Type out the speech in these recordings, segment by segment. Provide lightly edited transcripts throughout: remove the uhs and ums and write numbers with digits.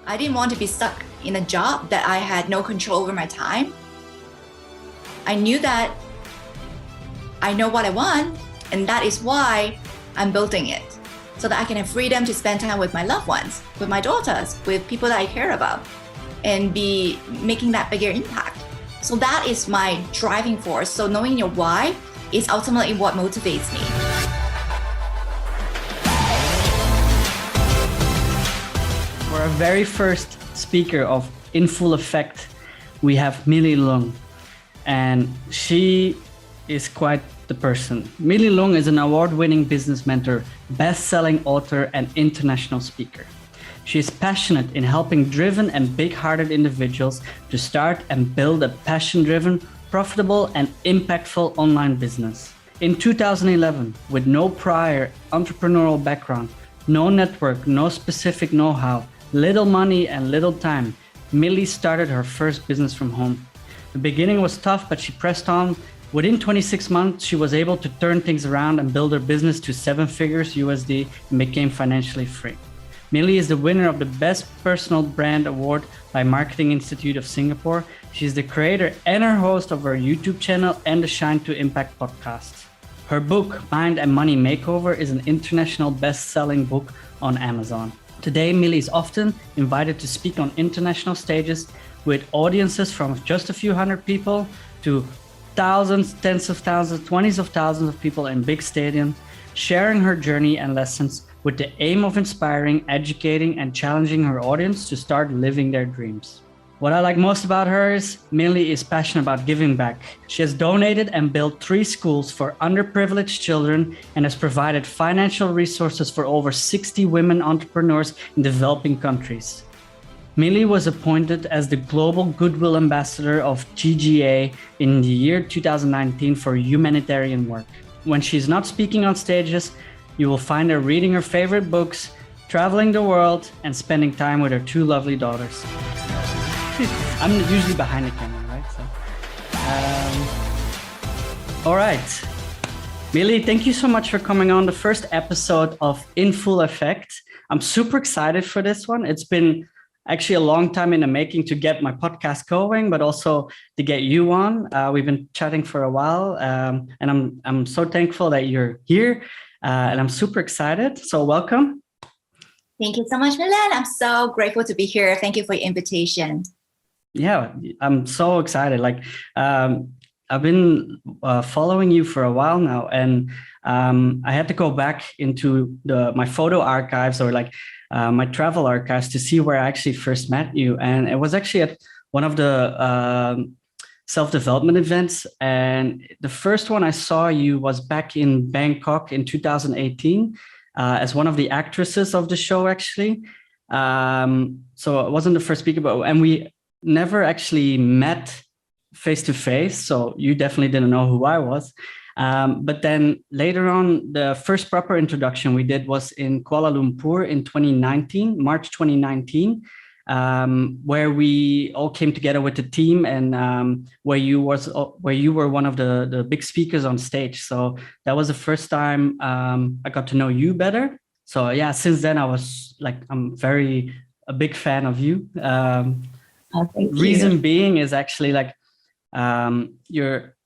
I didn't want to be stuck in a job that I had no control over my time. I knew that I know what I want, and that is why I'm building it, so that I can have freedom to spend time with my loved ones, with my daughters, with people that I care about, and be making that bigger impact. So that is my driving force. So knowing your why is ultimately what motivates me. For our very first speaker of In Full Effect, we have Millie Leung, and she is quite the person. Millie Leung is an award-winning business mentor, best-selling author, and international speaker. She is passionate in helping driven and big-hearted individuals to start and build a passion-driven, profitable, and impactful online business. In 2011, with no prior entrepreneurial background, no network, no specific know-how, little money, and little time, Millie started her first business from home. The beginning was tough, but she pressed on. Within 26 months, she was able to turn things around and build her business to 7 figures USD and became financially free. Millie is the winner of the Best Personal Brand Award by Marketing Institute of Singapore. She's the creator and her host of her YouTube channel and the Shine to Impact podcast. Her book, Mind and Money Makeover, is an international best-selling book on Amazon. Today, Millie is often invited to speak on international stages with audiences from just a few hundred people to thousands, tens of thousands, 20s of thousands of people in big stadiums, sharing her journey and lessons with the aim of inspiring, educating, and challenging her audience to start living their dreams. What I like most about her is Millie is passionate about giving back. She has donated and built 3 schools for underprivileged children and has provided financial resources for over 60 women entrepreneurs in developing countries. Millie was appointed as the Global Goodwill Ambassador of GGA in the year 2019 for humanitarian work. When she's not speaking on stages, you will find her reading her favorite books, traveling the world, and spending time with her 2 lovely daughters. I'm usually behind the camera, right? All right. Millie, thank you so much for coming on the first episode of In Full Effect. I'm super excited for this one. It's been actually a long time in the making to get my podcast going, but also to get you on. We've been chatting for a while, and I'm so thankful that you're here, and I'm super excited. So welcome. Thank you so much, Milan. I'm so grateful to be here. Thank you for your invitation. Yeah, I'm so excited. I've been following you for a while now, and I had to go back into my photo archives or my travel archives to see where I actually first met you. And it was actually at one of the self-development events. And the first one I saw you was back in Bangkok in 2018 as one of the actresses of the show, actually. So it wasn't the first speaker, and we never actually met face to face. So you definitely didn't know who I was. But then later on, the first proper introduction we did was in Kuala Lumpur in 2019, March 2019, where we all came together with the team and where you were one of the big speakers on stage. So that was the first time I got to know you better. So yeah, since then I was I'm a big fan of you. Reason being is actually you're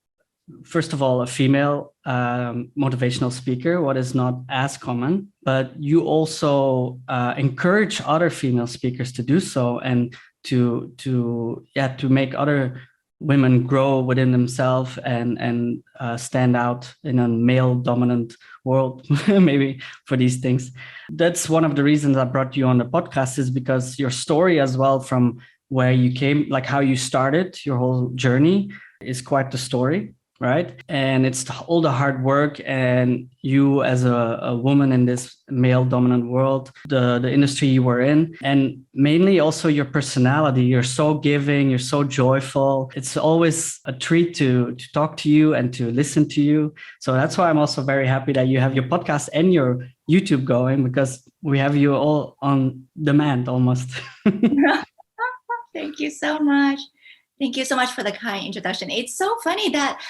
first of all a female motivational speaker, what is not as common, but you also encourage other female speakers to do so and to make other women grow within themselves and stand out in a male dominant world, maybe, for these things. That's one of the reasons I brought you on the podcast, is because your story as well, from where you came, how you started your whole journey, is quite the story, right? And it's all the hard work, and you as a woman in this male dominant world, the industry you were in, and mainly also your personality. You're so giving, you're so joyful. It's always a treat to talk to you and to listen to you. So that's why I'm also very happy that you have your podcast and your YouTube going, because we have you all on demand almost. Thank you so much. Thank you so much for the kind introduction. It's so funny that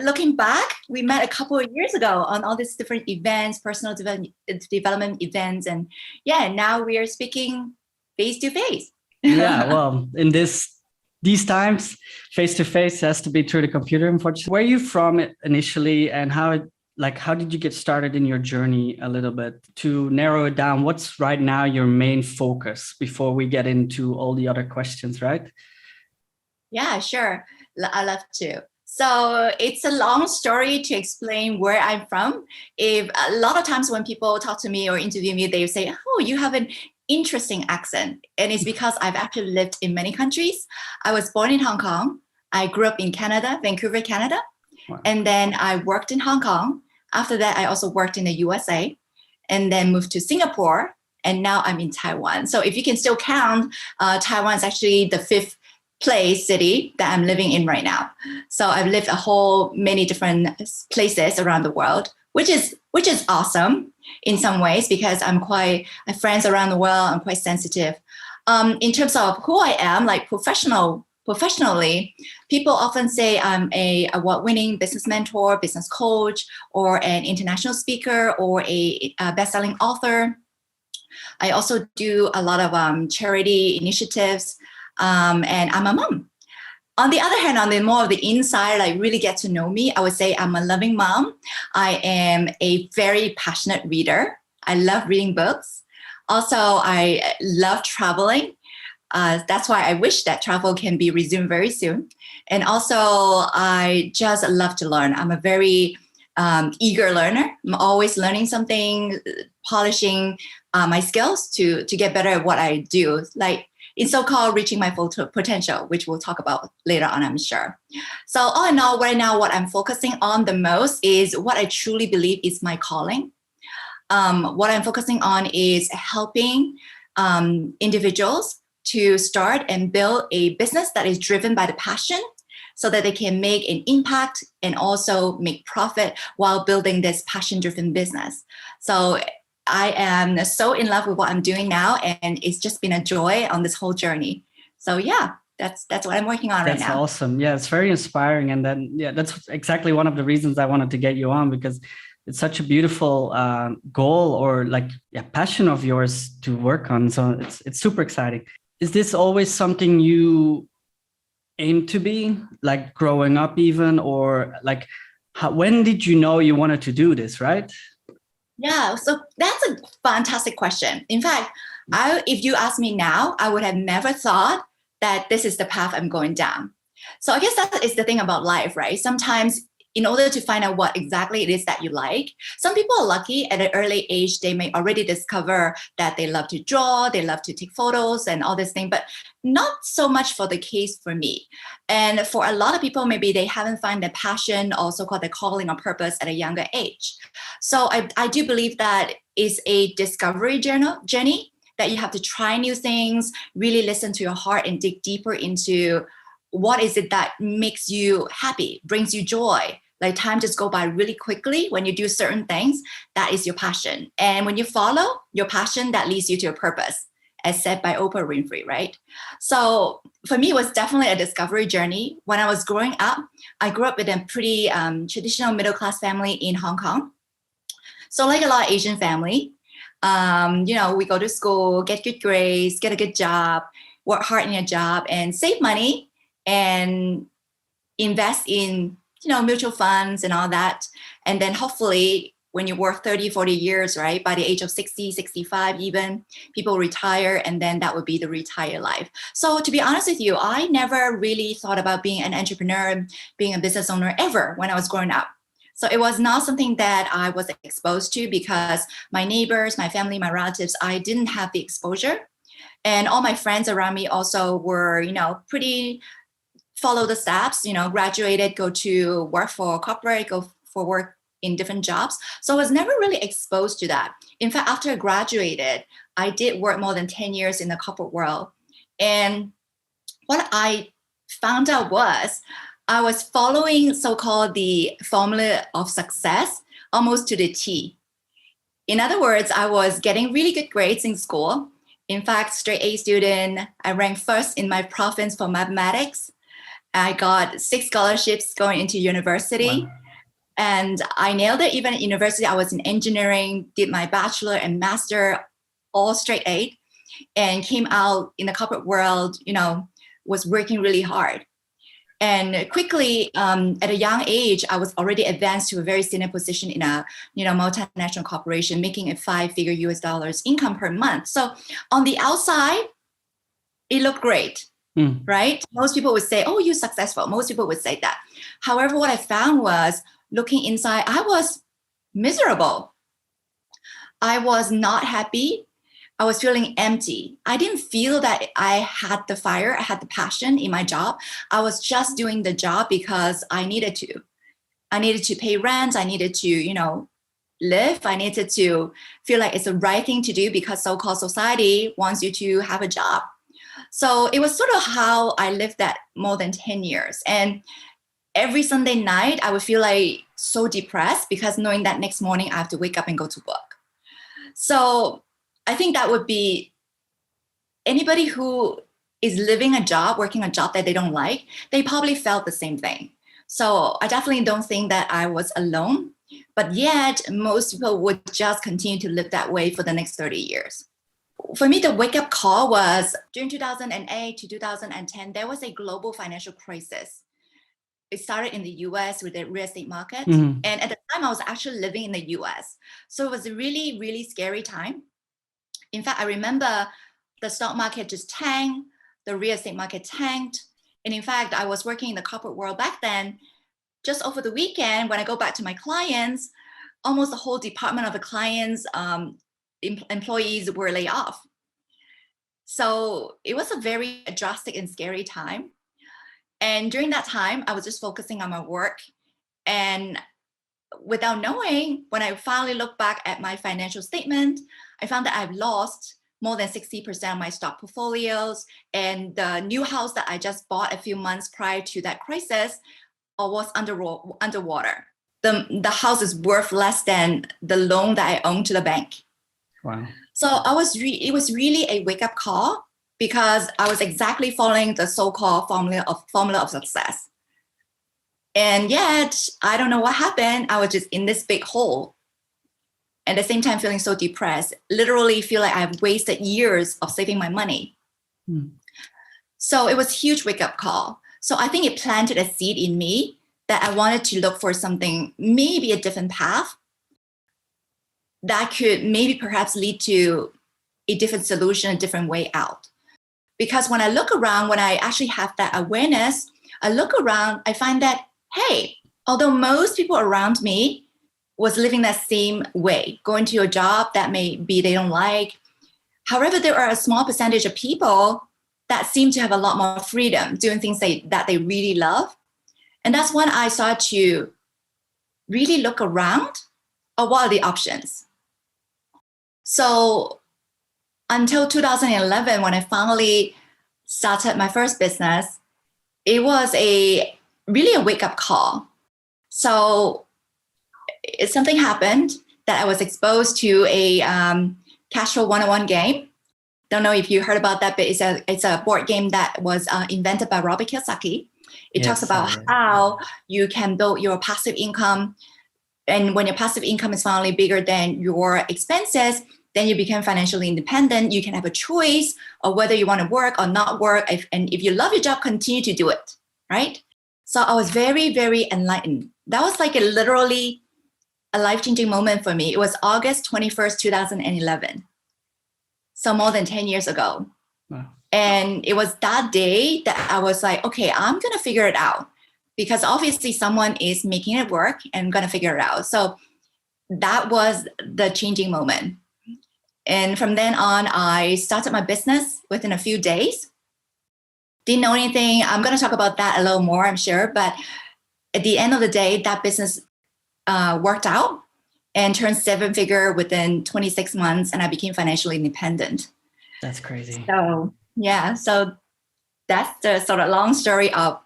looking back, we met a couple of years ago on all these different events, personal development events. And yeah, now we are speaking face to face. Yeah, well, in these times, face to face has to be through the computer, unfortunately. Where are you from initially, and how did you get started in your journey a little bit? To narrow it down, what's right now your main focus before we get into all the other questions, right? Yeah, sure. I love to. So it's a long story to explain where I'm from. If a lot of times when people talk to me or interview me, they say, "Oh, you have an interesting accent," and it's because I've actually lived in many countries. I was born in Hong Kong. I grew up in Canada, Vancouver, Canada, Wow. and then I worked in Hong Kong. After that, I also worked in the USA, and then moved to Singapore, and now I'm in Taiwan. So if you can still count, Taiwan is actually the fifth city that I'm living in right now. So I've lived many different places around the world, which is awesome in some ways because I have friends around the world. I'm quite sensitive. In terms of who I am, like professionally, people often say I'm a award-winning business mentor, business coach, or an international speaker, or a best-selling author. I also do a lot of charity initiatives. And I'm a mom. On the other hand, on the more of the inside, like really get to know me, I would say I'm a loving mom. I am a very passionate reader. I love reading books. Also, I love traveling. That's why I wish that travel can be resumed very soon. And also, I just love to learn. I'm a very eager learner. I'm always learning something, polishing my skills to get better at what I do. Like, it's so-called reaching my full potential, which we'll talk about later on, I'm sure. So all in all, right now, what I'm focusing on the most is what I truly believe is my calling. What I'm focusing on is helping individuals to start and build a business that is driven by the passion so that they can make an impact and also make profit while building this passion-driven business. So I am so in love with what I'm doing now, and it's just been a joy on this whole journey. So yeah, that's what I'm working on right now. That's awesome. Yeah, it's very inspiring. And then, yeah, that's exactly one of the reasons I wanted to get you on, because it's such a beautiful goal or passion of yours to work on. So it's super exciting. Is this always something you aim to be, like growing up even, or when did you know you wanted to do this, right? Yeah, so that's a fantastic question. In fact, if you ask me now, I would have never thought that this is the path I'm going down. So I guess that is the thing about life, right? Sometimes in order to find out what exactly it is that you like, some people are lucky at an early age, they may already discover that they love to draw, they love to take photos and all this thing, but not so much for the case for me. And for a lot of people, maybe they haven't found their passion or so-called their calling or purpose at a younger age. So I do believe that is a discovery journey that you have to try new things, really listen to your heart and dig deeper into what is it that makes you happy, brings you joy. Like time just go by really quickly when you do certain things. That is your passion. And when you follow your passion, that leads you to a purpose, as said by Oprah Winfrey, right? So for me, it was definitely a discovery journey. When I was growing up, I grew up with a pretty traditional middle-class family in Hong Kong. So like a lot of Asian family, we go to school, get good grades, get a good job, work hard in your job and save money and invest in mutual funds and all that. And then hopefully when you work 30, 40 years, right, by the age of 60, 65 even, people retire, and then that would be the retire life. So to be honest with you, I never really thought about being an entrepreneur, being a business owner ever when I was growing up. So it was not something that I was exposed to because my neighbors, my family, my relatives, I didn't have the exposure. And all my friends around me also were, pretty follow the steps, graduated, go to work for corporate, go for work in different jobs. So I was never really exposed to that. In fact, after I graduated, I did work more than 10 years in the corporate world. And what I found out was I was following so-called the formula of success almost to the T. In other words, I was getting really good grades in school. In fact, straight A student, I ranked first in my province for mathematics. I got 6 scholarships going into university. Wow. And I nailed it. Even at university, I was in engineering, did my bachelor and master, all straight A. and came out in the corporate world, was working really hard. And quickly, at a young age, I was already advanced to a very senior position in a multinational corporation, making a 5-figure US dollars income per month. So on the outside, it looked great, right? Most people would say, "Oh, you're successful." Most people would say that. However, what I found was, looking inside, I was miserable. I was not happy. I was feeling empty. I didn't feel that I had the fire, I had the passion in my job. I was just doing the job because I needed to. I needed to pay rent. I needed to, live. I needed to feel like it's the right thing to do because so-called society wants you to have a job. So it was sort of how I lived that more than 10 years. And every Sunday night, I would feel like so depressed because knowing that next morning I have to wake up and go to work. So I think that would be anybody who is living a job, working a job that they don't like, they probably felt the same thing. So I definitely don't think that I was alone, but yet most people would just continue to live that way for the next 30 years. For me, the wake-up call was during 2008 to 2010, there was a global financial crisis. It started in the US with the real estate market. And at the time, I was actually living in the US. So it was a really, really scary time. In fact, I remember the stock market just tanked, the real estate market tanked. And in fact, I was working in the corporate world back then. Just over the weekend, when I go back to my clients, almost the whole department of the clients, employees were laid off. So it was a very drastic and scary time. And during that time, I was just focusing on my work. And without knowing, when I finally looked back at my financial statement, I found that I've lost more than 60% of my stock portfolios. And the new house that I just bought a few months prior to that crisis was underwater. The house is worth less than the loan that I own to the bank. Wow. So it was really a wake-up call because I was exactly following the so-called formula of success. And yet, I don't know what happened. I was just in this big hole. At the same time, feeling so depressed, literally feel like I've wasted years of saving my money. So it was a huge wake-up call. So I think it planted a seed in me that I wanted to look for something, maybe a different path that could maybe perhaps lead to a different solution, a different way out. Because when I look around, when I actually have that awareness, I look around, I find that, hey, although most people around me was living that same way, going to a job that maybe they don't like. However, there are a small percentage of people that seem to have a lot more freedom doing things that they really love. And that's when I started to really look around at what are the options. So until 2011, when I finally started my first business, it was really a wake-up call. So something happened that I was exposed to a cash flow 101 game. Don't know if you heard about that, but it's a board game that was invented by Robert Kiyosaki. It talks about how you can build your passive income. And when your passive income is finally bigger than your expenses, then you become financially independent. You can have a choice of whether you want to work or not work. And if you love your job, continue to do it, right? So I was very, very enlightened. That was like literally a life-changing moment for me. It was August 21st, 2011. So more than 10 years ago. Wow. And it was that day that I was like, okay, I'm going to figure it out. Because obviously someone is making it work and I'm going to figure it out. So that was the changing moment. And from then on, I started my business within a few days. Didn't know anything. I'm going to talk about that a little more, I'm sure. But at the end of the day, that business worked out and turned 7-figure within 26 months. And I became financially independent. That's crazy. So, yeah. So that's the sort of long story of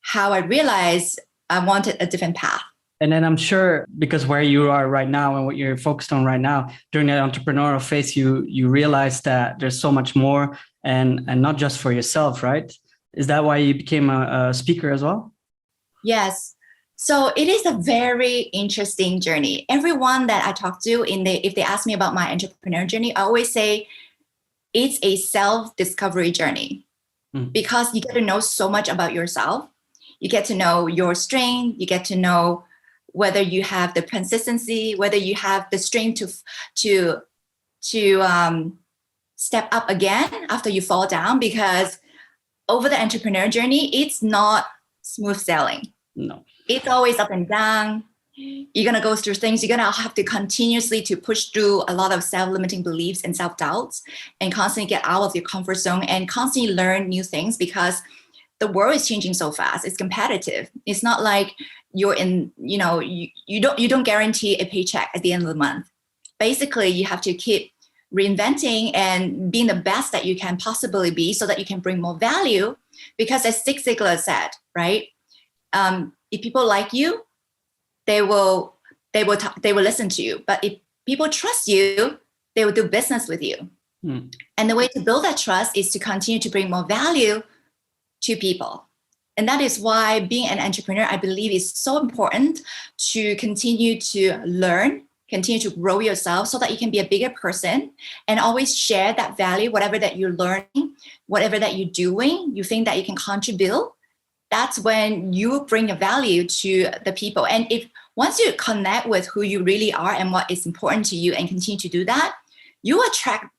how I realized I wanted a different path. And then I'm sure because where you are right now and what you're focused on right now, during that entrepreneurial phase, you realize that there's so much more and not just for yourself, right? Is that why you became a speaker as well? Yes. So it is a very interesting journey. Everyone that I talk to if they ask me about my entrepreneur journey, I always say, it's a self-discovery journey because you get to know so much about yourself. You get to know your strength. You get to know whether you have the consistency, whether you have the strength to step up again after you fall down, because over the entrepreneur journey, it's not smooth sailing. No. It's always up and down. You're going to go through things. You're going to have to continuously to push through a lot of self-limiting beliefs and self-doubts and constantly get out of your comfort zone and constantly learn new things, because the world is changing so fast. It's competitive. It's not like you're in, you don't guarantee a paycheck at the end of the month. Basically, you have to keep reinventing and being the best that you can possibly be so that you can bring more value. Because as Zig Ziglar said, right? If people like you, they will listen to you. But if people trust you, they will do business with you. And the way to build that trust is to continue to bring more value to people. And that is why being an entrepreneur, I believe, is so important, to continue to learn, continue to grow yourself so that you can be a bigger person and always share that value, whatever that you're learning, whatever that you're doing, you think that you can contribute. That's when you bring a value to the people. And if once you connect with who you really are and what is important to you and continue to do that, you attract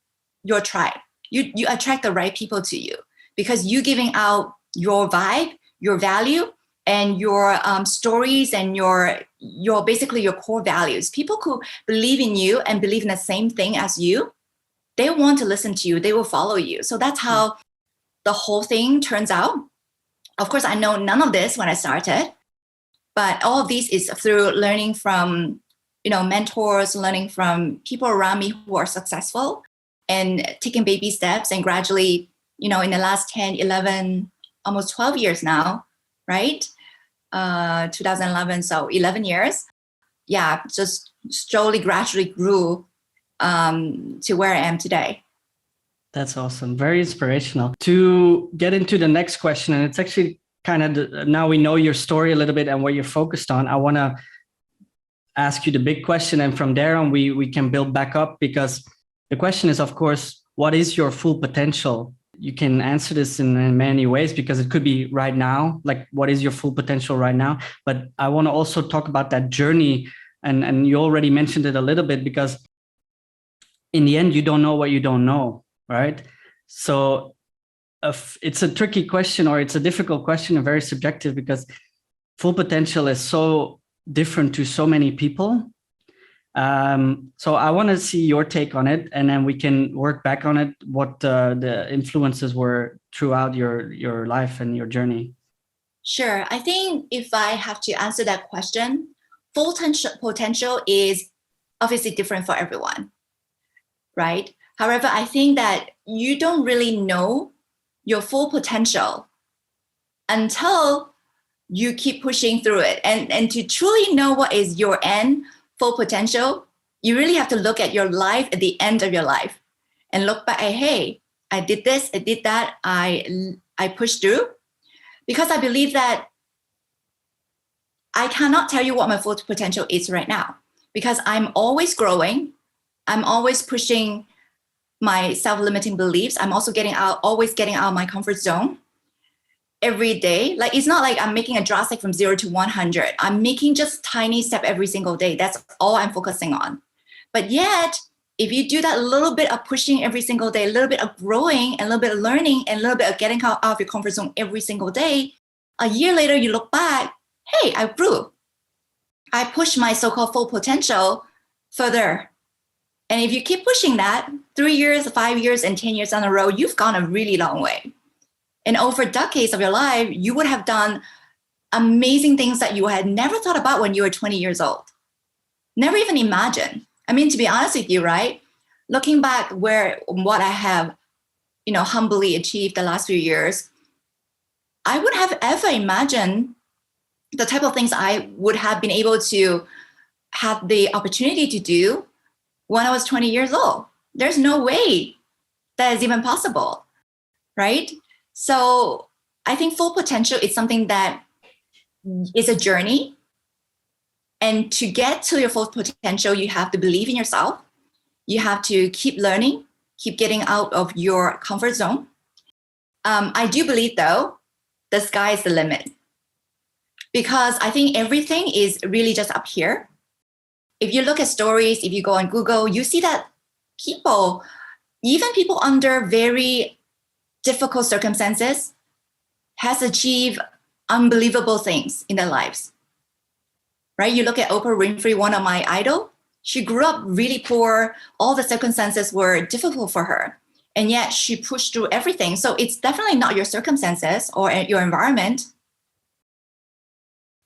your tribe. You attract the right people to you, because you giving out your vibe, your value, and your stories and your basically your core values. People who believe in you and believe in the same thing as you, they want to listen to you. They will follow you. So that's how the whole thing turns out. Of course, I know none of this when I started, but all of these is through learning from, mentors, learning from people around me who are successful and taking baby steps, and gradually, in the last 10, 11, almost 12 years now, right? 2011, so 11 years. Yeah, just slowly, gradually grew to where I am today. That's awesome. Very inspirational. To get into the next question, and it's actually kind of, now we know your story a little bit and what you're focused on. I want to ask you the big question, and from there on, we can build back up, because the question is, of course, what is your full potential? You can answer this in many ways, because it could be right now, like what is your full potential right now? But I want to also talk about that journey. And you already mentioned it a little bit, because in the end, you don't know what you don't know, right? So it's a tricky question, or it's a difficult question, and very subjective, because full potential is so different to so many people. So I want to see your take on it, and then we can work back on it, what the influences were throughout your life and your journey. Sure. I think if I have to answer that question, full potential is obviously different for everyone, right? However, I think that you don't really know your full potential until you keep pushing through it. And to truly know what is your end full potential, you really have to look at your life at the end of your life and look back at, hey, I did this, I did that, I pushed through. Because I believe that I cannot tell you what my full potential is right now, because I'm always growing. I'm always pushing my self-limiting beliefs. I'm also always getting out of my comfort zone every day. Like, it's not like I'm making a drastic from 0 to 100. I'm making just tiny step every single day. That's all I'm focusing on. But yet, if you do that little bit of pushing every single day, a little bit of growing, and a little bit of learning, and a little bit of getting out of your comfort zone every single day, a year later, you look back, hey, I grew. I pushed my so-called full potential further. And if you keep pushing that, 3 years, 5 years, and 10 years down the road, you've gone a really long way. And over decades of your life, you would have done amazing things that you had never thought about when you were 20 years old. Never even imagined. I mean, to be honest with you, right? Looking back what I have, humbly achieved the last few years, I would have ever imagined the type of things I would have been able to have the opportunity to do when I was 20 years old. There's no way that is even possible, right? So I think full potential is something that is a journey. And to get to your full potential, you have to believe in yourself. You have to keep learning. keep getting out of your comfort zone. I do believe, though, the sky is the limit, because I think everything is really just up here. If you look at stories, if you go on Google, you see that people, even people under very difficult circumstances, has achieved unbelievable things in their lives, right? You look at Oprah Winfrey, one of my idol. She grew up really poor. All the circumstances were difficult for her, and yet she pushed through everything. So it's definitely not your circumstances or your environment.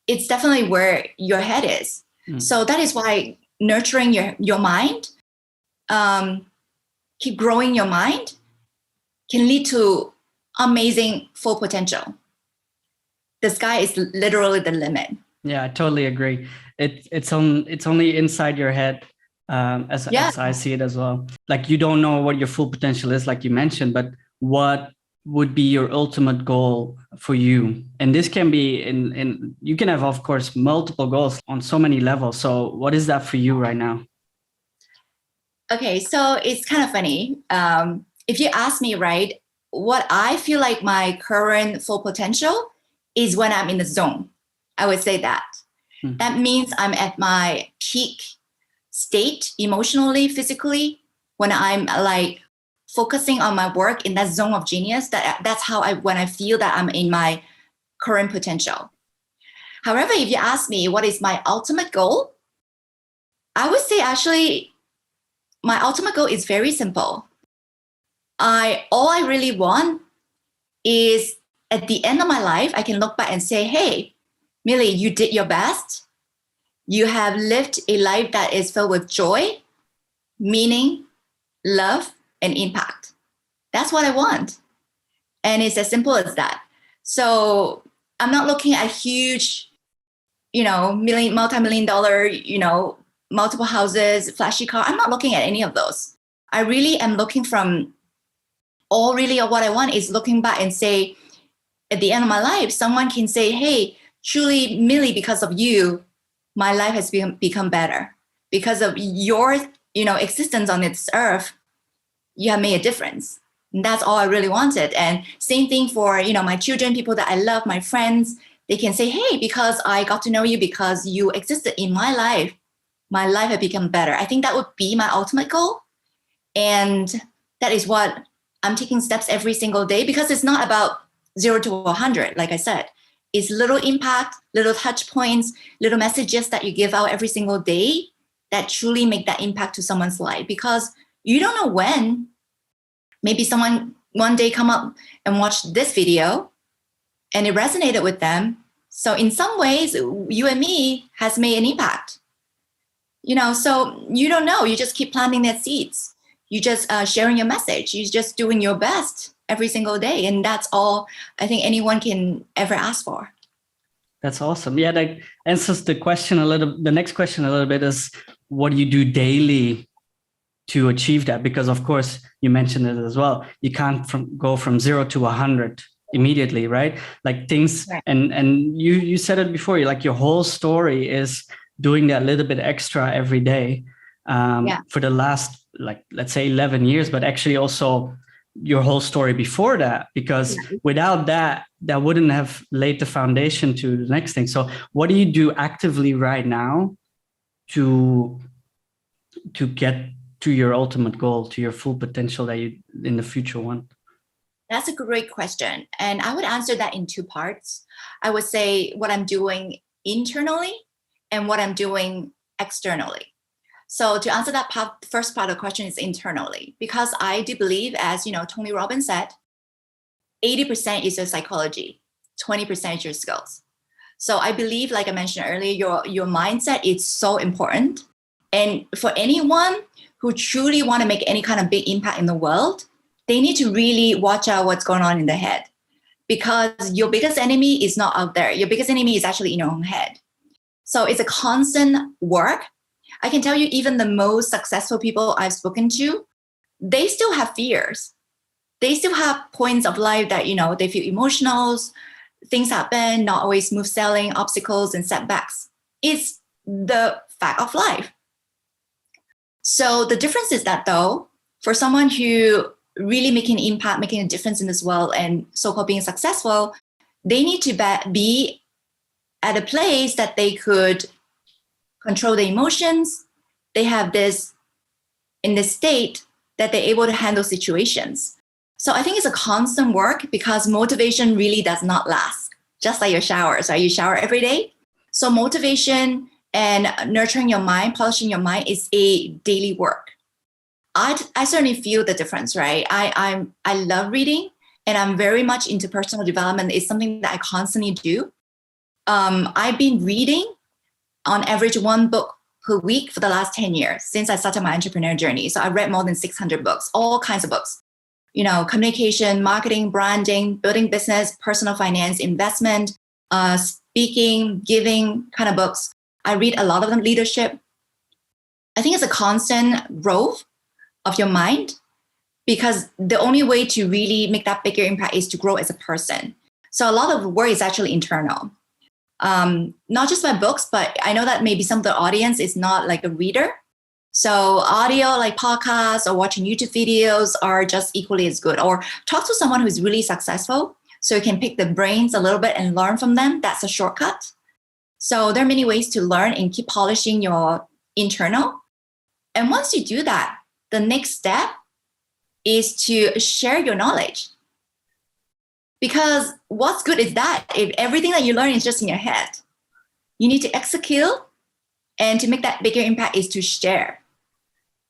It's definitely where your head is. So that is why nurturing your mind, keep growing your mind, can lead to amazing full potential. The sky is literally the limit. Yeah, I totally agree. It's only inside your head, as I see it as well. Like, you don't know what your full potential is, like you mentioned, but what would be your ultimate goal for you? And this can be in you can have, of course, multiple goals on so many levels. So what is that for you right now? Okay, so it's kind of funny. If you ask me, right, what I feel like my current full potential is when I'm in the zone. I would say that. That means I'm at my peak state emotionally, physically, when I'm like focusing on my work in that zone of genius. That's how when I feel that I'm in my current potential. However, if you ask me what is my ultimate goal, I would say actually my ultimate goal is very simple. All I really want is at the end of my life, I can look back and say, hey, Millie, you did your best. You have lived a life that is filled with joy, meaning, love, and impact. That's what I want. And it's as simple as that. So I'm not looking at huge, multi-million dollar, multiple houses, flashy car. I'm not looking at any of those. I really am looking from all really what I want is looking back and say, at the end of my life, someone can say, hey, truly, Millie, because of you, my life has become better. Because of your, existence on this earth, you have made a difference. And that's all I really wanted. And same thing for, my children, people that I love, my friends, they can say, hey, because I got to know you, because you existed in my life had become better. I think that would be my ultimate goal. And that is what I'm taking steps every single day, because it's not about 0 to 100, like I said. It's little impact, little touch points, little messages that you give out every single day that truly make that impact to someone's life. Because you don't know when, maybe someone one day come up and watch this video and it resonated with them. So in some ways, you and me has made an impact. So you don't know. You just keep planting their seeds. You just sharing your message. You're just doing your best every single day. And that's all I think anyone can ever ask for. That's awesome. Yeah, that answers the question a little. The next question a little bit is, what do you do daily to achieve that? Because of course, you mentioned it as well. You can't go from 0 to 100 immediately, right? Like things, right. And you said it before, like your whole story is doing that little bit extra every day for the last, like, let's say 11 years, but actually also your whole story before that, because without that wouldn't have laid the foundation to the next thing. So what do you do actively right now to get to your ultimate goal, to your full potential that you in the future want? That's a great question. And I would answer that in two parts. I would say what I'm doing internally and what I'm doing externally. So to answer that part, the first part of the question is internally, because I do believe, as Tony Robbins said, 80% is your psychology, 20% is your skills. So I believe, like I mentioned earlier, your mindset is so important. And for anyone who truly want to make any kind of big impact in the world, they need to really watch out what's going on in their head, because your biggest enemy is not out there. Your biggest enemy is actually in your own head. So it's a constant work. I can tell you, even the most successful people I've spoken to, they still have fears. They still have points of life that, they feel emotional, things happen, not always smooth sailing, obstacles and setbacks. It's the fact of life. So the difference is that, though, for someone who really making an impact, making a difference in this world and so-called being successful, they need to be at a place that they could control the emotions. They have this in this state that they're able to handle situations. So I think it's a constant work because motivation really does not last. Just like your showers, right? You shower every day. So motivation and nurturing your mind, polishing your mind is a daily work. I certainly feel the difference, right? I love reading and I'm very much into personal development. It's something that I constantly do. I've been reading on average one book per week for the last 10 years since I started my entrepreneurial journey. So I've read more than 600 books, all kinds of books. Communication, marketing, branding, building business, personal finance, investment, speaking, giving kind of books. I read a lot of them, leadership. I think it's a constant growth of your mind because the only way to really make that bigger impact is to grow as a person. So a lot of the work is actually internal. Not just by books, but I know that maybe some of the audience is not like a reader. So audio like podcasts or watching YouTube videos are just equally as good. Or talk to someone who's really successful so you can pick the brains a little bit and learn from them. That's a shortcut. So there are many ways to learn and keep polishing your internal. And once you do that, the next step is to share your knowledge. Because what's good is that if everything that you learn is just in your head, you need to execute, and to make that bigger impact is to share.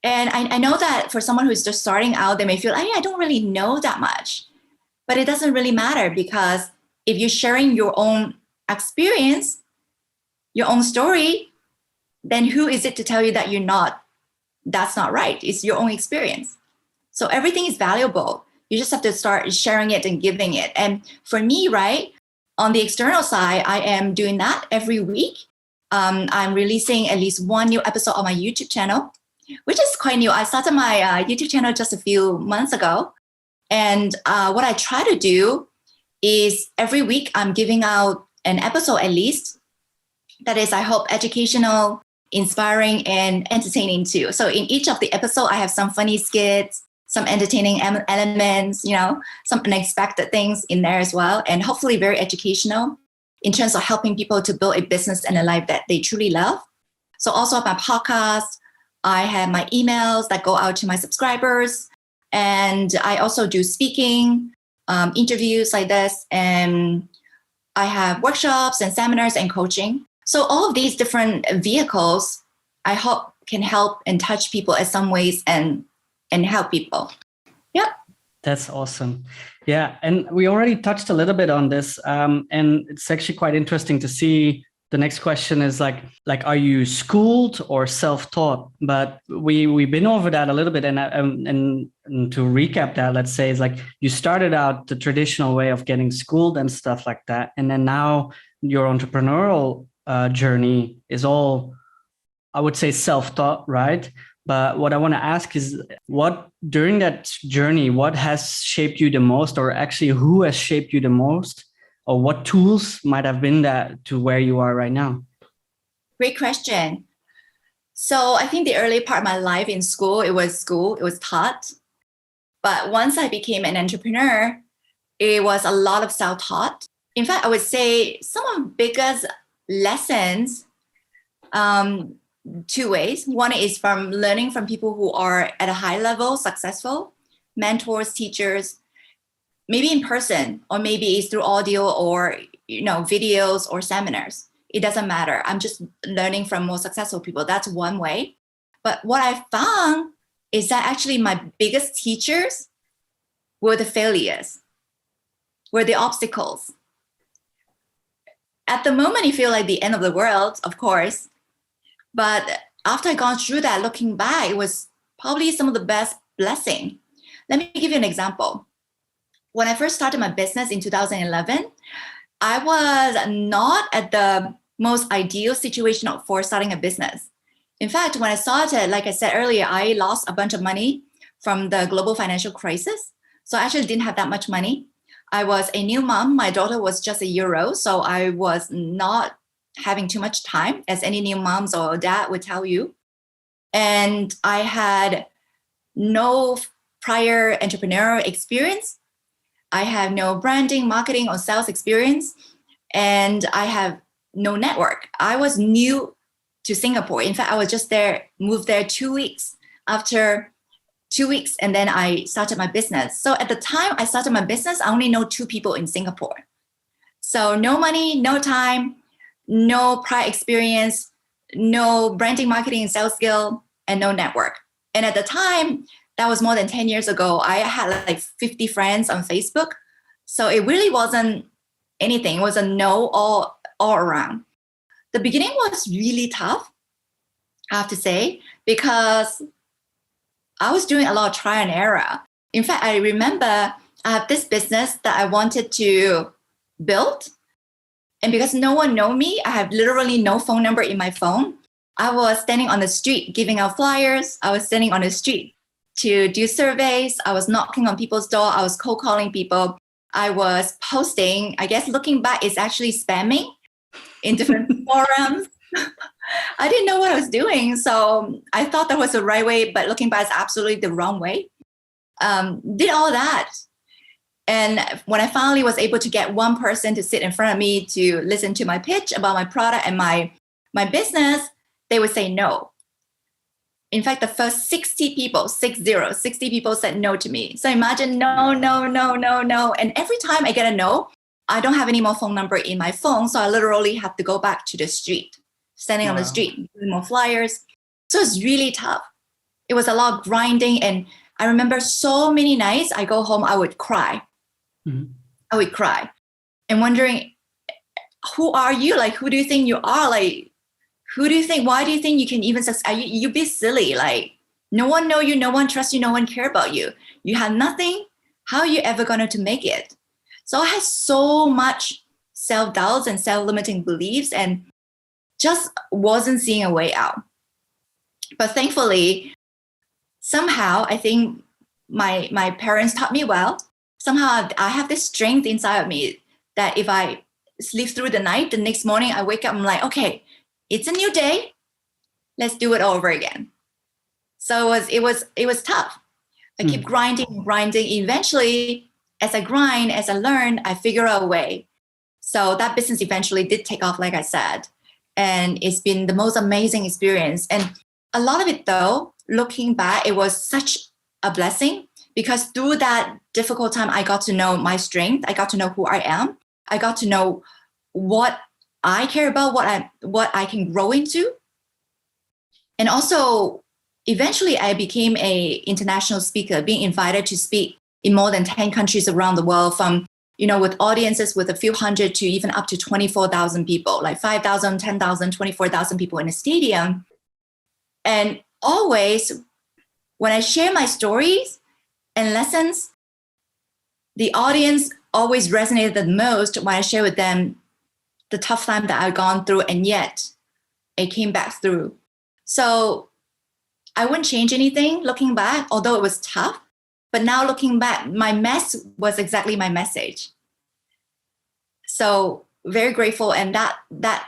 And I know that for someone who's just starting out, they may feel, I don't really know that much. But it doesn't really matter because if you're sharing your own experience, your own story, then who is it to tell you that that's not right? It's your own experience. So everything is valuable. You just have to start sharing it and giving it. And for me, right, on the external side, I am doing that every week. I'm releasing at least one new episode on my YouTube channel, which is quite new. I started my YouTube channel just a few months ago. And what I try to do is every week I'm giving out an episode at least that is, I hope, educational, inspiring, and entertaining too. So in each of the episodes, I have some funny skits, some entertaining elements, some unexpected things in there as well. And hopefully very educational in terms of helping people to build a business and a life that they truly love. So also on my podcast, I have my emails that go out to my subscribers. And I also do speaking, interviews like this. And I have workshops and seminars and coaching. So all of these different vehicles, I hope can help and touch people in some ways and help people. Yep. That's awesome. Yeah. And we already touched a little bit on this. And it's actually quite interesting to see. The next question is like, are you schooled or self-taught? But we've been over that a little bit. And to recap that, let's say is like you started out the traditional way of getting schooled and stuff like that. And then now your entrepreneurial journey is all, I would say, self-taught, right? But what I want to ask is during that journey, what has shaped you the most, or actually who has shaped you the most, or what tools might have been that to where you are right now? Great question. So I think the early part of my life in school, it was taught. But once I became an entrepreneur, it was a lot of self-taught. In fact, I would say some of the biggest lessons, two ways. One is from learning from people who are at a high level, successful, mentors, teachers, maybe in person, or maybe it's through audio or videos or seminars. It doesn't matter. I'm just learning from more successful people. That's one way. But what I found is that actually my biggest teachers were the failures, were the obstacles. At the moment, you feel like the end of the world, of course. But after I gone through that, looking back, it was probably some of the best blessing. Let me give you an example. When I first started my business in 2011, I was not at the most ideal situation for starting a business. In fact, when I started, like I said earlier, I lost a bunch of money from the global financial crisis. So I actually didn't have that much money. I was a new mom. My daughter was just a year old. So I was not having too much time, as any new moms or dad would tell you. And I had no prior entrepreneurial experience. I have no branding, marketing, or sales experience. And I have no network. I was new to Singapore. In fact, I was just moved there 2 weeks. After 2 weeks, and then I started my business. So at the time I started my business, I only know 2 people in Singapore. So no money, no time, no prior experience, no branding, marketing, and sales skill, and no network. And at the time, that was more than 10 years ago, I had like 50 friends on Facebook. So it really wasn't anything. It was a no all around. The beginning was really tough, I have to say, because I was doing a lot of trial and error. In fact, I remember I have this business that I wanted to build. And because no one knew me, I have literally no phone number in my phone. I was standing on the street giving out flyers. I was standing on the street to do surveys. I was knocking on people's door. I was cold calling people. I was posting. I guess looking back, it's actually spamming in different forums. I didn't know what I was doing. So I thought that was the right way, but looking back, it's absolutely the wrong way. Did all that. And when I finally was able to get one person to sit in front of me to listen to my pitch about my product and my business, they would say no. In fact, the first 60 people, 60 people said no to me. So imagine no. And every time I get a no, I don't have any more phone number in my phone. So I literally have to go back to the street, standing on the street, doing more flyers. So it's really tough. It was a lot of grinding. And I remember so many nights I go home, I would cry. Mm-hmm. I would cry and wondering, who are you? Like, who do you think you are? Like, who do you think, why do you think you can even succeed? You be silly. Like, no one know you, no one trusts you, no one care about you. You have nothing. How are you ever going to make it? So I had so much self-doubts and self-limiting beliefs and just wasn't seeing a way out. But thankfully, somehow, I think my parents taught me well. Somehow I have this strength inside of me that if I sleep through the night, the next morning I wake up, I'm like, okay, it's a new day. Let's do it over again. So it was tough. I keep grinding. Eventually, as I grind, as I learn, I figure out a way. So that business eventually did take off, like I said. And it's been the most amazing experience. And a lot of it, though, looking back, it was such a blessing because through that difficult time, I got to know my strength. I got to know who I am. I got to know what I care about, what I can grow into. And also, eventually, I became an international speaker, being invited to speak in more than 10 countries around the world, from, with audiences with a few hundred to even up to 24,000 people, like 5,000, 10,000, 24,000 people in a stadium. And always, when I share my stories and lessons, the audience always resonated the most when I share with them the tough time that I've gone through, and yet it came back through. So I wouldn't change anything looking back, although it was tough. But now looking back, my mess was exactly my message. So very grateful. And that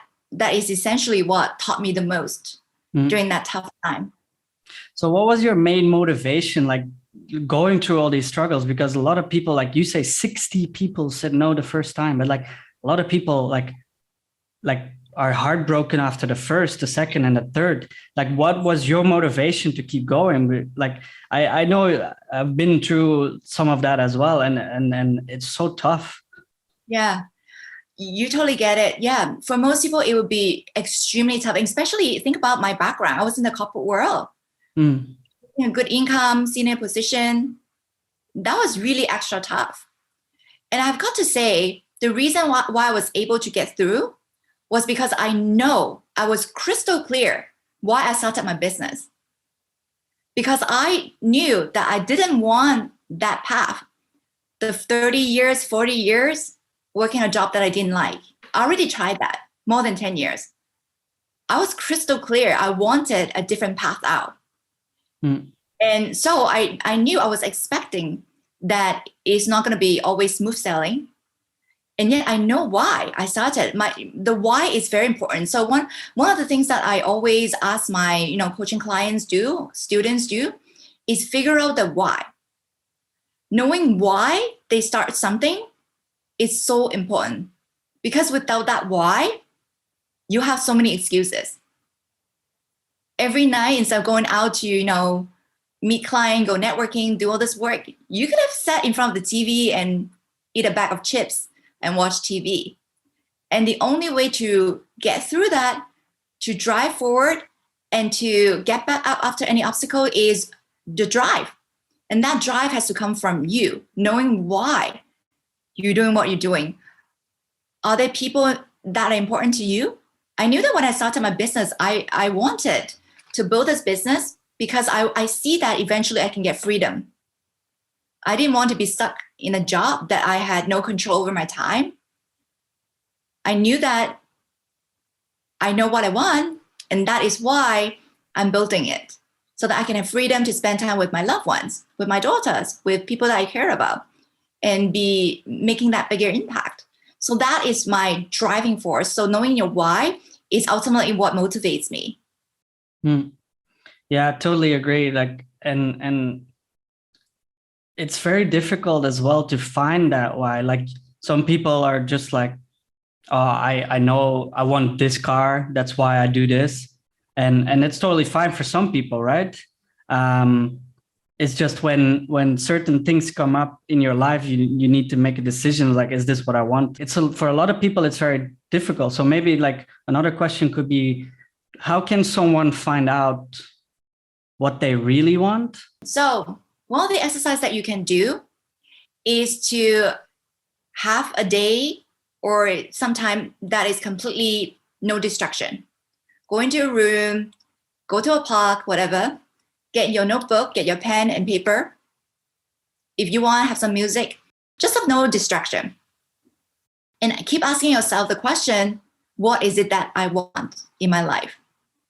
is essentially what taught me the most during that tough time. So what was your main motivation, like going through all these struggles? Because a lot of people, like you say, 60 people said no the first time, but like a lot of people like are heartbroken after the first, the second, and the third. Like, what was your motivation to keep going? Like, I know I've been through some of that as well, and it's so tough. Yeah, you totally get it. Yeah, for most people, it would be extremely tough. Especially think about my background. I was in the corporate world, good income, senior position. That was really extra tough. And I've got to say, the reason why I was able to get through was because I know I was crystal clear why I started my business. Because I knew that I didn't want that path, the 30 years, 40 years working a job that I didn't like. I already tried that more than 10 years. I was crystal clear. I wanted a different path out. And so I knew, I was expecting that it's not going to be always smooth sailing. And yet I know why I started. The why is very important. So one of the things that I always ask my coaching clients students do, is figure out the why. Knowing why they start something is so important, because without that why, you have so many excuses. Every night, instead of going out to, meet client, go networking, do all this work, you could have sat in front of the TV and eat a bag of chips and watch TV. And the only way to get through that, to drive forward and to get back up after any obstacle, is the drive. And that drive has to come from you, knowing why you're doing what you're doing. Are there people that are important to you? I knew that when I started my business, I wanted to build this business because I see that eventually I can get freedom. I didn't want to be stuck in a job that I had no control over my time. I knew that I know what I want, and that is why I'm building it, so that I can have freedom to spend time with my loved ones, with my daughters, with people that I care about, and be making that bigger impact. So that is my driving force. So knowing your why is ultimately what motivates me. Yeah, I totally agree. And it's very difficult as well to find that why. Like, some people are just like, oh, I know I want this car, that's why I do this. And it's totally fine for some people, right? It's just when certain things come up in your life, you need to make a decision, like, is this what I want? For a lot of people, it's very difficult. So maybe like another question could be, how can someone find out what they really want? So one of the exercises that you can do is to have a day or sometime that is completely no distraction. Go into a room, go to a park, whatever, get your notebook, get your pen and paper. If you want to have some music, just have no distraction. And keep asking yourself the question, what is it that I want in my life?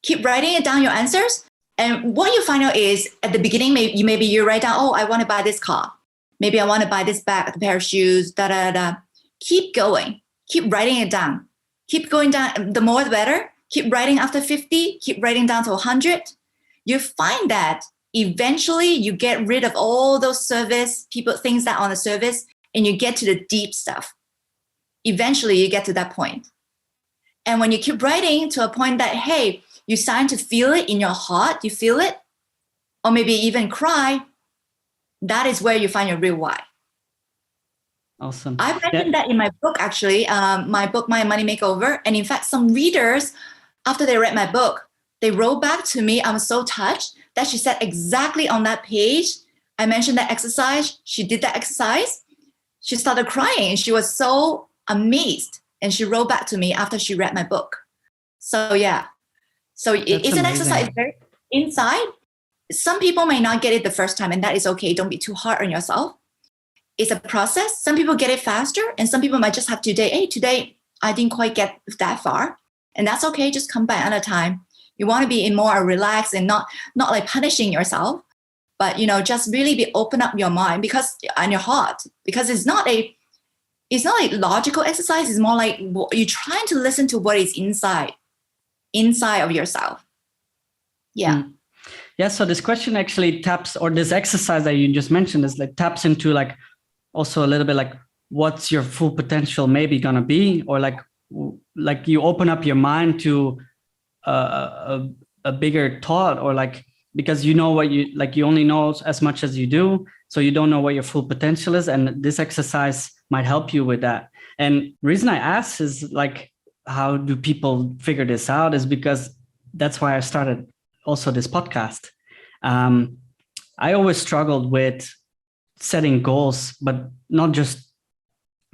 Keep writing it down, your answers. And what you find out is, at the beginning, maybe you write down, oh, I want to buy this car. Maybe I want to buy this bag, a pair of shoes, da. Keep going. Keep writing it down. Keep going down. The more, the better. Keep writing after 50. Keep writing down to 100. You find that eventually you get rid of all those things that are on the surface, and you get to the deep stuff. Eventually you get to that point. And when you keep writing to a point that, hey, you're starting to feel it in your heart, you feel it, or maybe even cry, that is where you find your real why. Awesome. I mentioned that in my book, actually, my book, My Money Makeover. And in fact, some readers, after they read my book, they wrote back to me. I was so touched that she said exactly on that page, I mentioned that exercise. She did that exercise. She started crying and she was so amazed. And she wrote back to me after she read my book. So yeah. So it's an exercise very inside. Some people may not get it the first time, and that is okay. Don't be too hard on yourself. It's a process. Some people get it faster, and some people might just have today I didn't quite get that far. And that's okay. Just come back another time. You want to be in more relaxed and not like punishing yourself, but just really open up your mind and your heart, because it's not a logical exercise. It's more like you're trying to listen to what is inside of yourself. Yeah. Yeah. So this question actually this exercise that you just mentioned is like taps into like also a little bit like, what's your full potential maybe gonna be, or like you open up your mind to a bigger thought, or like, because you know what you only know as much as you do, so you don't know what your full potential is, and this exercise might help you with that. And the reason I ask is like, how do people figure this out, is because that's why I started also this podcast. I always struggled with setting goals, but not just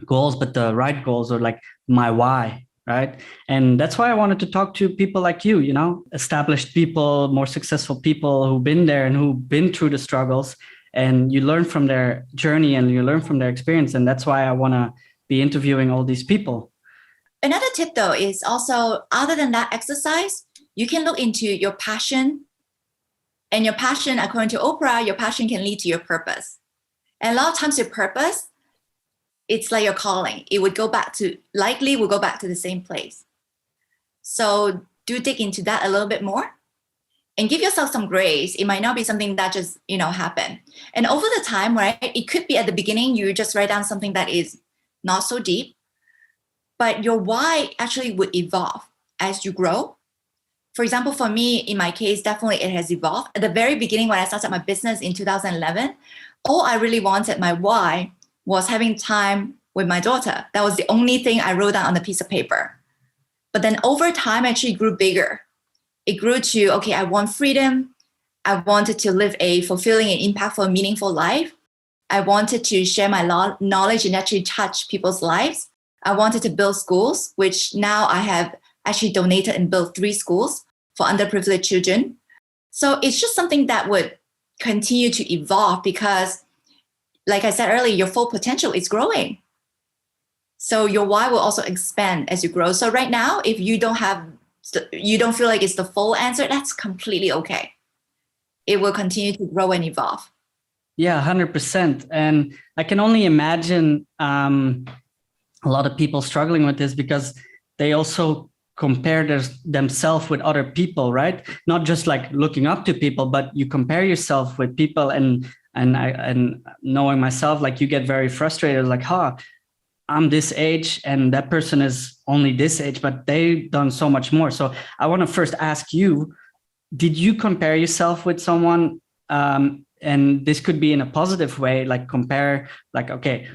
goals, but the right goals, or like my why, right? And that's why I wanted to talk to people like you, established people, more successful people who've been there and who've been through the struggles, and you learn from their journey and you learn from their experience. And that's why I want to be interviewing all these people. Another tip though is also, other than that exercise, you can look into your passion. And your passion, according to Oprah, your passion can lead to your purpose. And a lot of times your purpose, it's like your calling. It would go back to the same place. So do dig into that a little bit more. and give yourself some grace. It might not be something that just, happen. And over the time, right, it could be at the beginning, you just write down something that is not so deep, but your why actually would evolve as you grow. For example, for me, in my case, definitely it has evolved. At the very beginning, when I started my business in 2011, all I really wanted, my why, was having time with my daughter. That was the only thing I wrote down on a piece of paper. But then over time, actually grew bigger. It grew to, okay, I want freedom. I wanted to live a fulfilling and impactful, meaningful life. I wanted to share my knowledge and actually touch people's lives. I wanted to build schools, which now I have actually donated and built 3 schools for underprivileged children. So it's just something that would continue to evolve because, like I said earlier, your full potential is growing. So your why will also expand as you grow. So right now, if you don't feel like it's the full answer, that's completely okay. It will continue to grow and evolve. Yeah, 100%. And I can only imagine a lot of people struggling with this because they also compare themselves with other people, right? Not just like looking up to people, but you compare yourself with people. And knowing myself, like you get very frustrated, like, I'm this age and that person is only this age, but they've done so much more. So I want to first ask you, did you compare yourself with someone? And this could be in a positive way, like compare, like, okay,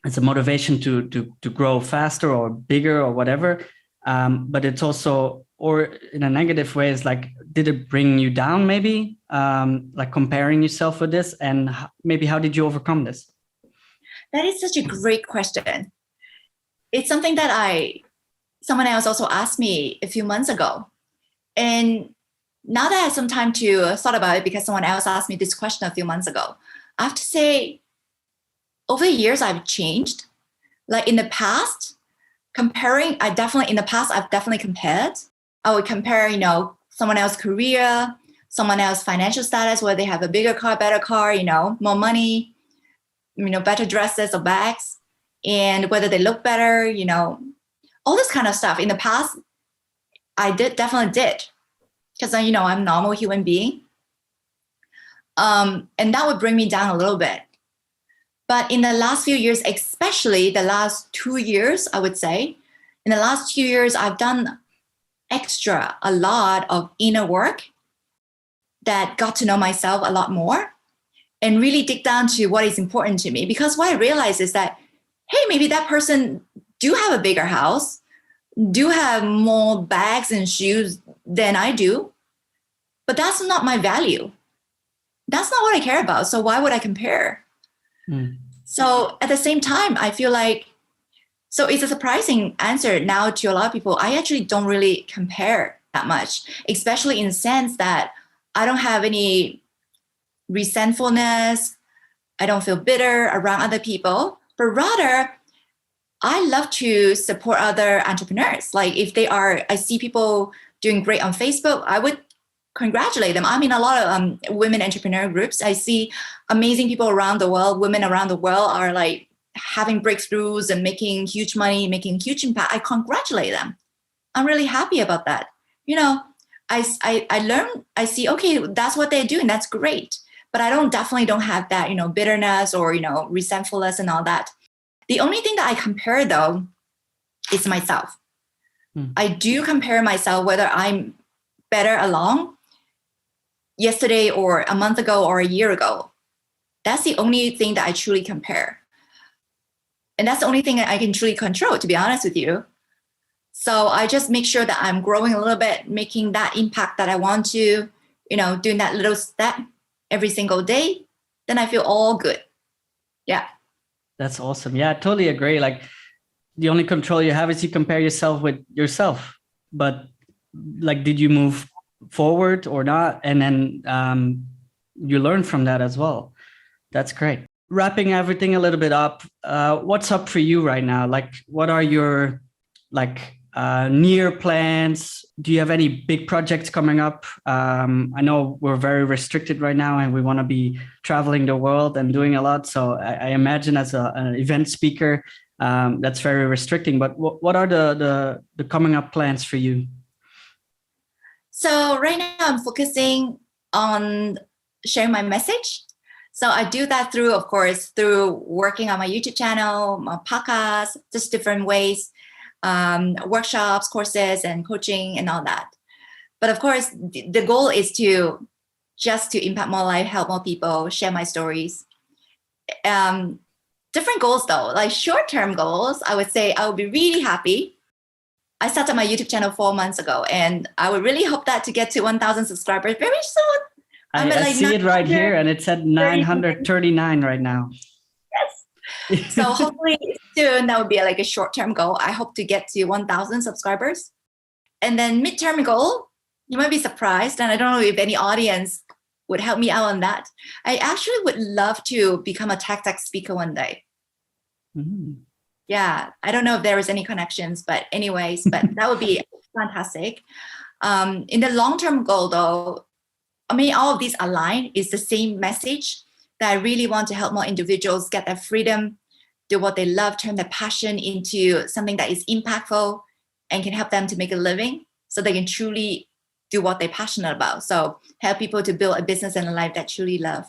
it's a motivation to grow faster or bigger or whatever. But it's also, or in a negative way, is like, did it bring you down maybe? Like comparing yourself with this, and maybe how did you overcome this? That is such a great question. It's something that someone else also asked me a few months ago. And now that I have some time to thought about it, because someone else asked me this question a few months ago, I have to say, over the years, I've changed. Like in the past, I've definitely compared. I would compare, someone else's career, someone else's financial status, where they have a bigger car, better car, more money, better dresses or bags, and whether they look better, all this kind of stuff. In the past, I definitely did, because I'm a normal human being. And that would bring me down a little bit. But in the last few years, especially the last 2 years, I would say, in the last 2 years, I've done a lot of inner work that got to know myself a lot more and really dig down to what is important to me. Because what I realized is that, hey, maybe that person do have a bigger house, do have more bags and shoes than I do, but that's not my value. That's not what I care about. So why would I compare? So at the same time, I feel like, so it's a surprising answer now to a lot of people. I actually don't really compare that much, especially in the sense that I don't have any resentfulness. I don't feel bitter around other people, but rather I love to support other entrepreneurs. Like if I see people doing great on Facebook, I would congratulate them. I'm in a lot of women entrepreneur groups. I see amazing people around the world. Women around the world are like having breakthroughs and making huge money, making huge impact. I congratulate them. I'm really happy about that. I learn, I see, okay, that's what they're doing. That's great. But I definitely don't have that, bitterness or, resentfulness and all that. The only thing that I compare though is myself. I do compare myself whether I'm better along yesterday or a month ago or a year ago. That's the only thing that I truly compare. And that's the only thing that I can truly control, to be honest with you. So I just make sure that I'm growing a little bit, making that impact that I want to, doing that little step every single day. Then I feel all good. Yeah. That's awesome. Yeah, I totally agree. Like the only control you have is you compare yourself with yourself. But like, did you move forward or not? And then you learn from that as well. That's great. Wrapping everything a little bit up, what's up for you right now? Like, what are your near plans? Do you have any big projects coming up? I know we're very restricted right now and we want to be traveling the world and doing a lot. So I imagine as an event speaker, that's very restricting. But what are the coming up plans for you? So right now I'm focusing on sharing my message. So I do that through, of course, through working on my YouTube channel, my podcast, just different ways, workshops, courses, and coaching and all that. But of course, the goal is to just to impact more life, help more people, share my stories. Different goals though, like short-term goals, I would say I would be really happy. I started my YouTube channel 4 months ago, and I would really hope that to get to 1,000 subscribers very soon. I see it right here, and it's at 939 right now. Yes. So hopefully soon that would be like a short-term goal. I hope to get to 1,000 subscribers. And then midterm goal, you might be surprised, and I don't know if any audience would help me out on that. I actually would love to become a TEDx speaker one day. Mm. Yeah, I don't know if there is any connections, but anyways, but that would be fantastic. In the long-term goal though, I mean, all of these align. Is the same message that I really want to help more individuals get their freedom, do what they love, turn their passion into something that is impactful and can help them to make a living so they can truly do what they're passionate about. So help people to build a business and a life that truly love.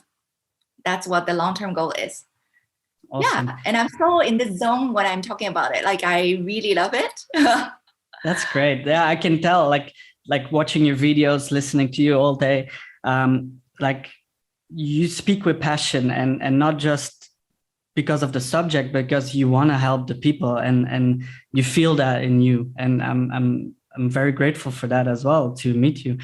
That's what the long-term goal is. Awesome. Yeah, and I'm so in this zone when I'm talking about it. Like I really love it. That's great. Yeah, I can tell. Like watching your videos, listening to you all day. Like you speak with passion, and not just because of the subject, because you want to help the people, and you feel that in you. And I'm very grateful for that as well, to meet you.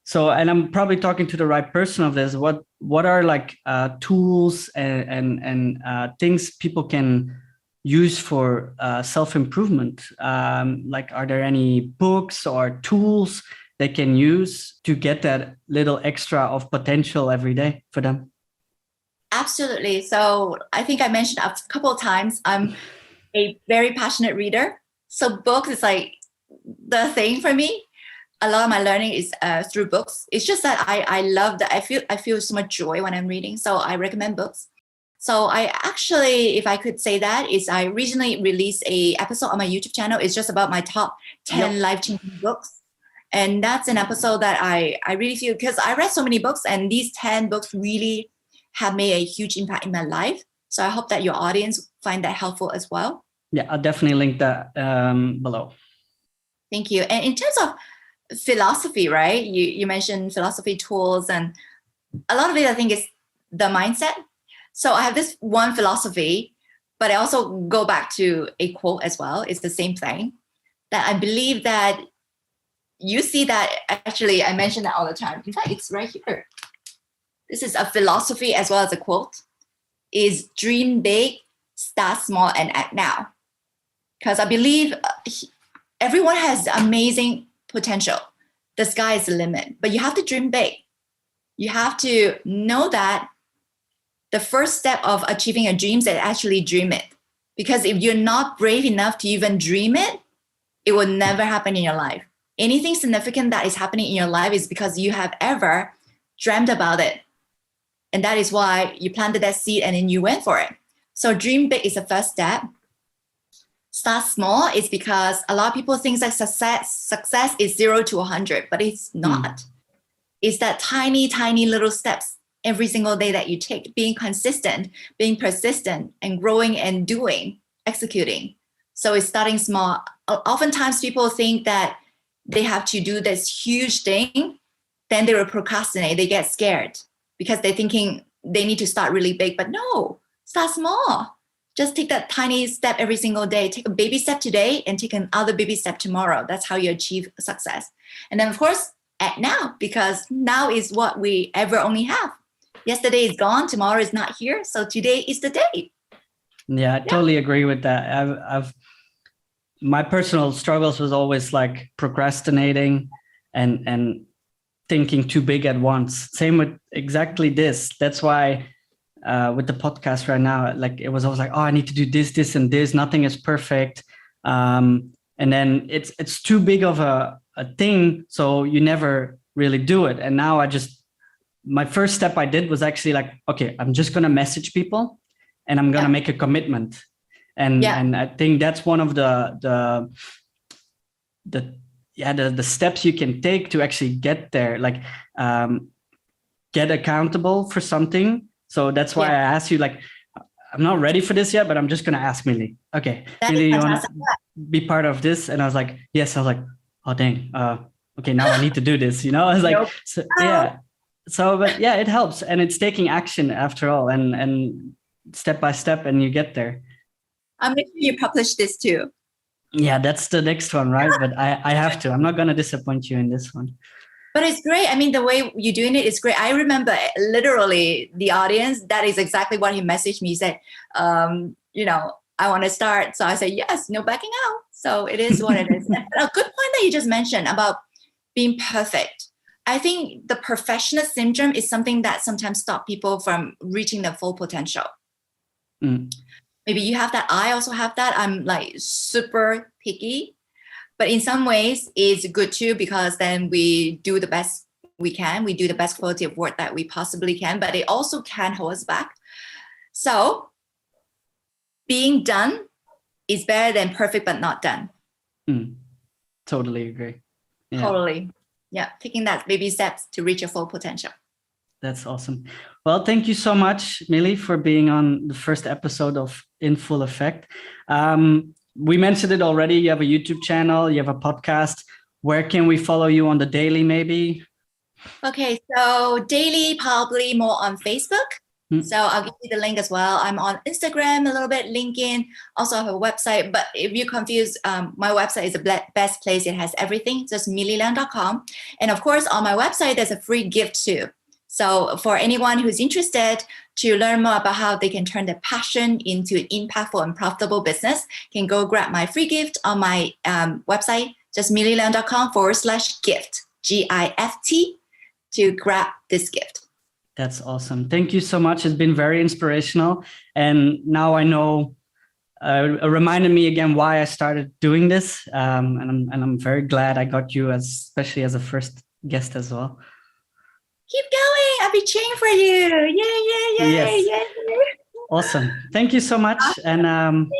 So, and I'm probably talking to the right person of this. What are like tools and things people can use for self-improvement? Like, are there any books or tools they can use to get that little extra of potential every day for them? Absolutely. So I think I mentioned a couple of times, I'm a very passionate reader. So books is like the thing for me. A lot of my learning is through books. It's just that I love that. I feel so much joy when I'm reading. So I recommend books. So I actually, if I could say that, is I recently released a episode on my YouTube channel. It's just about my top 10 life-changing books. And that's an episode that I really feel, because I read so many books, and these 10 books really have made a huge impact in my life. So I hope that your audience find that helpful as well. Yeah, I'll definitely link that below. Thank you. And in terms of philosophy, right? You mentioned philosophy tools, and a lot of it I think is the mindset. So I have this one philosophy, but I also go back to a quote as well. It's the same thing, that I believe that you see that actually I mention that all the time. In fact, it's right here. This is a philosophy as well as a quote, is dream big, start small, and act now. Because I believe everyone has amazing potential. The sky is the limit, but you have to dream big. You have to know that the first step of achieving a dream is to actually dream it. Because if you're not brave enough to even dream it, it will never happen in your life. Anything significant that is happening in your life is because you have ever dreamt about it. And that is why you planted that seed and then you went for it. So dream big is the first step. Start small is because a lot of people think that success is 0 to 100, but it's not. It's that tiny, tiny little steps every single day that you take, being consistent, being persistent, and growing and doing, executing. So it's starting small. Oftentimes people think that they have to do this huge thing, then they will procrastinate, they get scared because they're thinking they need to start really big. But no, start small. Just take that tiny step every single day. Take a baby step today and take another baby step tomorrow. That's how you achieve success. And then, of course, act now, because now is what we ever only have. Yesterday is gone. Tomorrow is not here. So today is the day. Yeah, I totally agree with that. I've my personal struggles was always like procrastinating and thinking too big at once. Same with exactly this. That's why with the podcast right now, like it was always like, oh, I need to do this, this, and this. Nothing is perfect. And then it's too big of a thing. So you never really do it. And now my first step I did was actually like, okay, I'm just going to message people and I'm going to make a commitment. And I think that's one of the the steps you can take to actually get there, like get accountable for something. So that's why I asked you, like, I'm not ready for this yet, but I'm just going to ask Millie. Okay, That Millie, is you want to fantastic. be part of this? And I was like, yes. I was like, oh, dang. Okay, now I need to do this. I was like, Nope. so, yeah. So, but yeah, it helps. And it's taking action after all, and step by step, and you get there. I'll make sure you publish this too. Yeah, that's the next one, right? But I have to. I'm not going to disappoint you in this one. But it's great. I mean, the way you're doing it is great. I remember literally the audience, that is exactly what he messaged me. He said, I want to start. So I said, yes, no backing out. So it is what it is. And a good point that you just mentioned about being perfect. I think the perfectionist syndrome is something that sometimes stops people from reaching their full potential. Maybe you have that. I also have that. I'm like super picky. But in some ways, it's good too, because then we do the best we can. We do the best quality of work that we possibly can, but it also can hold us back. So being done is better than perfect but not done. Totally agree. Yeah. Totally. Yeah. Taking that baby steps to reach your full potential. That's awesome. Well, thank you so much, Millie, for being on the first episode of In Full Effect. We mentioned it already. You have a YouTube channel, you have a podcast. Where can we follow you on the daily, maybe? Okay, so daily, probably more on Facebook. So I'll give you the link as well. I'm on Instagram a little bit, LinkedIn, also have a website. But if you're confused, my website is the best place. It has everything, just millieleung.com. And of course, on my website, there's a free gift too. So for anyone who's interested to learn more about how they can turn their passion into an impactful and profitable business, can go grab my free gift on my website, just millieleung.com/gift, GIFT, to grab this gift. That's awesome. Thank you so much. It's been very inspirational. And now I know, it reminded me again why I started doing this. And I'm very glad I got you, especially as a first guest as well. Keep going. I'll be cheering for you. Yay. Yes. Awesome. Thank you so much. And I'm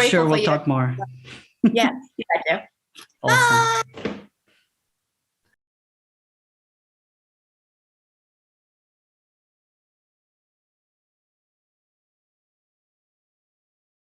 sure we'll talk more. Yeah, you bet. Awesome. Bye.